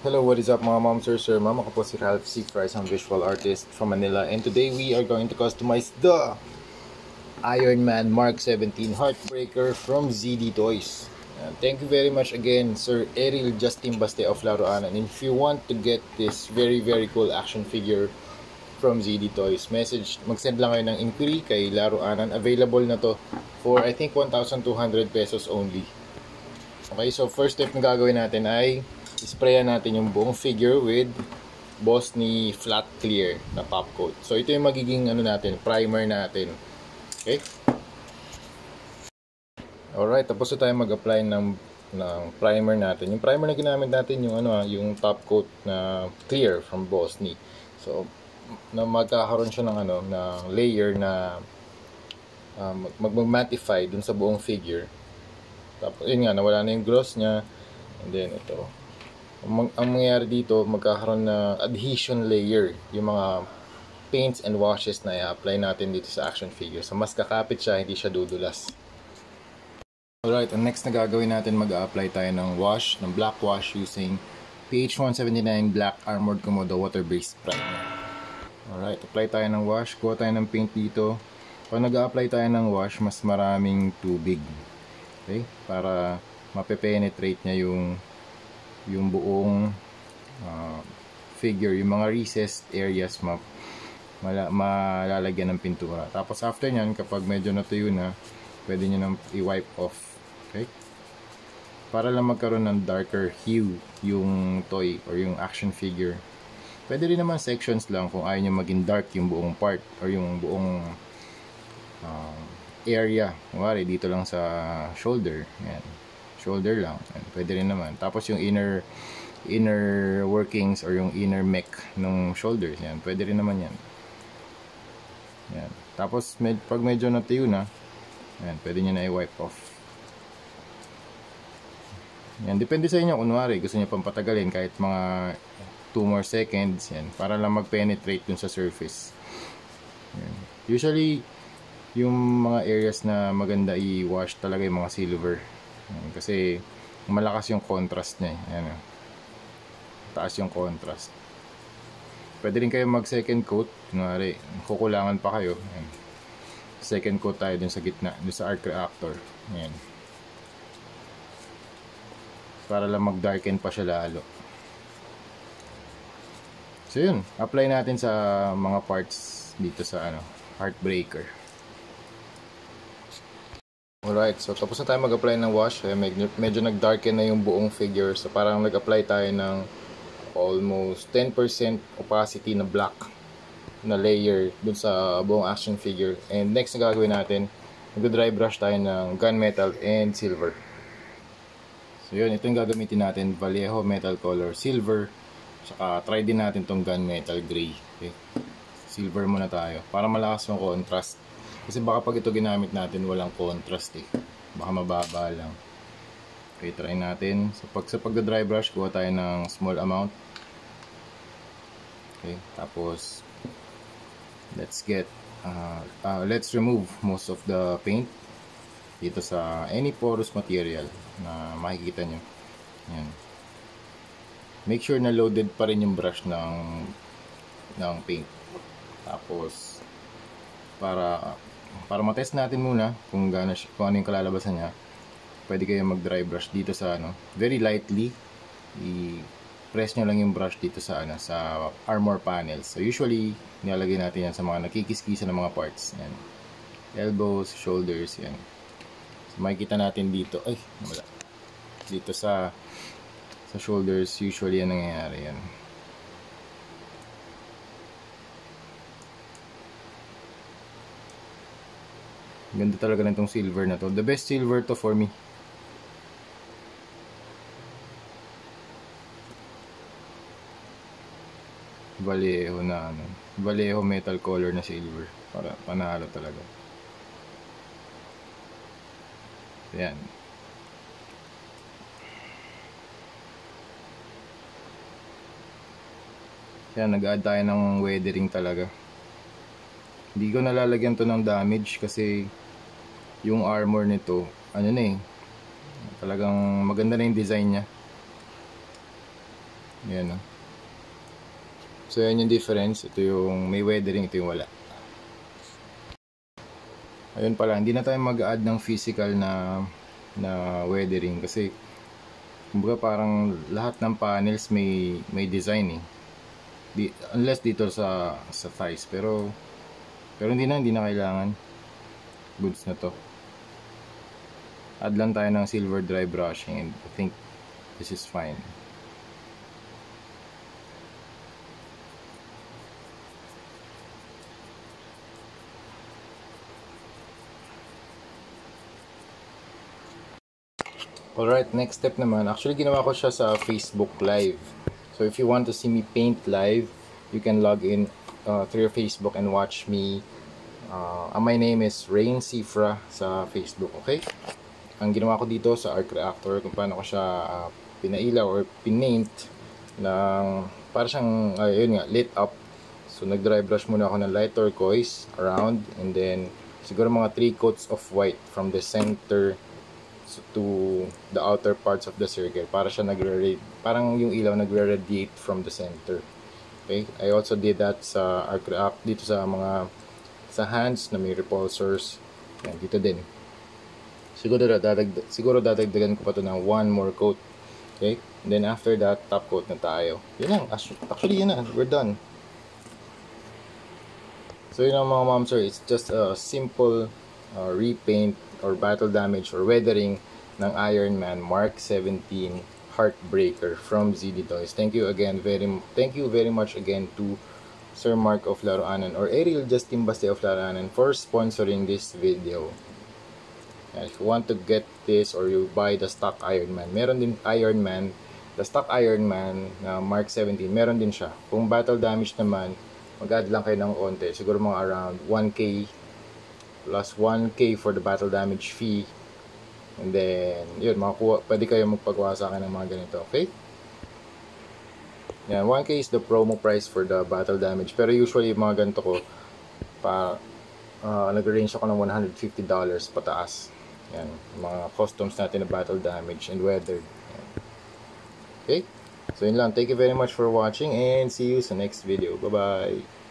Hello, what is up mga mom, sir, ma'am? Ako po si Ralph C. Fries, ang visual artist from Manila. And today we are going to customize the Iron Man Mark 17 Heartbreaker from ZD Toys. Thank you very much again, Sir Eril Justin Baste of Laruanan. And if you want to get this very cool action figure from ZD Toys, mag-send lang kayo ng inquiry kay Laruanan. Available na to for I think 1,200 pesos only. Okay, so first step na gagawin natin ay isprayan natin yung buong figure with Bossni Flat Clear na top coat. So ito yung magiging primer natin. Okay? Alright, tapos na tayo mag-apply ng primer natin. Yung primer na ginamit natin yung top coat na clear from Bossni. So magkakaroon siya ng layer na mag-mattify dun sa buong figure. Tapos yun nga, nawala na yung gloss niya. And then ito, ang mangyayari dito, magkakaroon na adhesion layer yung mga paints and washes na i-apply natin dito sa action figure. So mas kakapit siya, hindi siya dudulas. Alright, ang next na gagawin natin, mag-a-apply tayo ng wash, ng black wash using PH179 Black Armored Komodo Water-Based Primer. Alright, apply tayo ng wash, kuha tayo ng paint dito. Pag nag-a-apply tayo ng wash, mas maraming tubig. Okay? Para mape-penetrate niya yung buong figure, yung mga recessed areas malalagyan ng pintura. Tapos after nyan, kapag medyo natuyo na, pwede nyo nang i-wipe off. Okay? Para lang magkaroon ng darker hue yung toy or yung action figure. Pwede rin naman sections lang kung ayaw nyo maging dark yung buong part or yung buong area. Kunwari dito lang sa shoulder. Yan. Shoulder lang. Yan. Pwede rin naman. Tapos yung inner workings or yung inner mech ng shoulders. Yan. Pwede rin naman yan. Yan. Tapos pag medyo natuyo na, yan, pwede nyo na i-wipe off. Yan. Depende sa inyo. Kunwari gusto nyo pang patagalin kahit mga 2 more seconds. Yan. Para lang mag-penetrate dun sa surface. Yan. Usually yung mga areas na maganda i-wash talaga yung mga silver. Kasi malakas yung contrast niya. Ayan, taas yung contrast. Pwede rin kayo mag second coat. Kunwari, kukulangan pa kayo. Ayan. Second coat tayo dun sa gitna, dun sa arc reactor. Ayan. Para lang mag-darken pa siya lalo. So yun, apply natin sa mga parts dito sa Heartbreaker. Alright, so tapos na tayo mag-apply ng wash. Medyo nag-darken na yung buong figure. So parang nag-apply tayo ng almost 10% opacity na black na layer dun sa buong action figure. And next na gagawin natin, mag-dry brush tayo ng gunmetal and silver. So yun, ito yung gagamitin natin, Vallejo metal color silver. Saka try din natin tong gunmetal gray. Okay? Silver muna tayo para malakas yung contrast. Kasi baka pag ito ginamit natin walang contrast baka mababa lang. Okay, try natin. So sa pagda-dry brush, kuha tayo ng small amount. Okay, tapos let's remove most of the paint dito sa any porous material na makikita nyo. Yan. Make sure na loaded pa rin yung brush ng paint. Tapos para matest natin muna kung ano yung kalalabasan niya, pwede kayo mag-dry brush dito sa very lightly i-press nyo lang yung brush dito sa sa armor panels. So usually nilalagay natin yan sa mga nakikis-kisa ng mga parts. Yan. Elbows, shoulders, yan. So makikita natin dito, dito sa shoulders usually yan nangyayari yan. Ganda talaga nitong silver na to. The best silver to for me. Vallejo Vallejo metal color na silver. Para panalo talaga. Ayan. Ayan, nag-add tayo ng weathering talaga. Hindi ko nalalagyan to ng damage kasi yung armor nito, talagang maganda na yung design niya. Yan, no? So, yan yung difference. Ito yung may weathering, ito yung wala. Ayun pala, hindi na tayo mag-add ng physical na weathering kasi kumbaga parang lahat ng panels may design eh. Unless dito sa thighs, pero hindi na kailangan. Goods na to. Add lang tayo ng silver dry brushing and I think this is fine. Alright, next step naman. Actually, ginawa ko siya sa Facebook Live. So, if you want to see me paint live, you can log in through your Facebook and watch me. My name is Rain Cifra sa Facebook, okay? Ang ginawa ko dito sa Arc Reactor, kung paano ko siya pinailaw or pinaint ng para siyang, yun nga, lit up. So, nag-dry brush muna ako ng light turquoise around and then siguro mga 3 coats of white from the center to the outer parts of the circle para siya parang yung ilaw nagre-radiate from the center. Okay, I also did that sa arc react dito sa mga sa hands na may repulsors. Yan, dito din. Siguro dadagdagan ko pa to ng one more coat. Okay, and then after that top coat na tayo. Yun lang, actually yun na, we're done. So yun lang mga ma'am sir, it's just a simple repaint or battle damage or weathering ng Iron Man Mark 17 Heartbreaker from ZD Toys. Thank you very much again to Sir Mark of Laruanan or Ariel Justin Baste of Laruanan for sponsoring this video. And if you want to get this or you buy the stock Iron Man, meron din Iron Man, the stock Iron Man na Mark 17, meron din siya. Kung battle damage naman, mag-add lang kayo ng konti, siguro mga around 1k plus 1k for the battle damage fee, and then yun, pwede kayo magpagawa sa akin ng mga ganito, okay? Yan, 1k is the promo price for the battle damage, pero usually mga ganito ko nag-range ako ng $150 pataas. Yan, mga customs natin na battle damage and weathered. Yan. Okay, so yun lang, thank you very much for watching and see you sa next video. Bye bye.